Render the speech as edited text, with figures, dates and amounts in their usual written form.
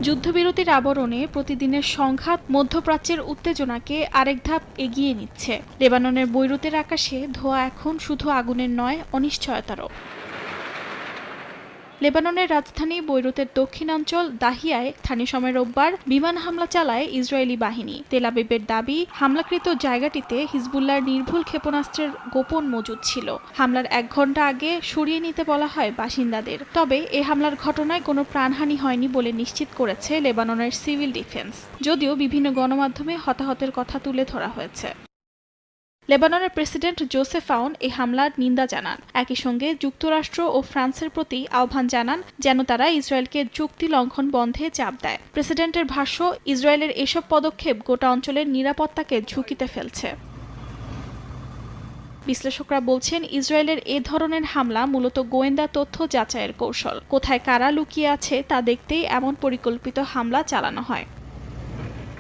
যুদ্ধবিরতির আবরণে প্রতিদিনের সংঘাত মধ্যপ্রাচ্যের উত্তেজনাকে আরেক ধাপ এগিয়ে নিচ্ছে। লেবাননের বৈরুতের আকাশে ধোঁয়া এখন শুধু আগুনের নয়, অনিশ্চয়তারও। লেবাননের রাজধানী বৈরুতের দক্ষিণাঞ্চল দাহিয়ায় স্থানীয় সময় রোববার বিমান হামলা চালায় ইসরায়েলি বাহিনী। তেল আবিবের দাবি, হামলাকৃত জায়গাটিতে হিজবুল্লাহর নির্ভুল ক্ষেপণাস্ত্রের গোপন মজুদ ছিল। হামলার 1 ঘণ্টা আগে সরিয়ে নিতে বলা হয় বাসিন্দাদের। তবে এ হামলার ঘটনায় কোনো প্রাণহানি হয়নি বলে নিশ্চিত করেছে লেবাননের সিভিল ডিফেন্স, যদিও বিভিন্ন গণমাধ্যমে হতাহতের কথা তুলে ধরা হয়েছে। লেবাননের প্রেসিডেন্ট জোসেফ আউন এই হামলার নিন্দা জানান। একই সঙ্গে যুক্তরাষ্ট্র ও ফ্রান্সের প্রতি আহ্বান জানান যেন তারা ইসরায়েলকে চুক্তি লঙ্ঘন বন্ধে চাপ দেয়। প্রেসিডেন্টের ভাষ্য, ইসরায়েলের এসব পদক্ষেপ গোটা অঞ্চলের নিরাপত্তাকে ঝুঁকিতে ফেলছে। বিশ্লেষকরা বলছেন, ইসরায়েলের এ ধরনের হামলা মূলত গোয়েন্দা তথ্য যাচাইয়ের কৌশল। কোথায় কারা লুকিয়ে আছে তা দেখতেই এমন পরিকল্পিত হামলা চালানো হয়।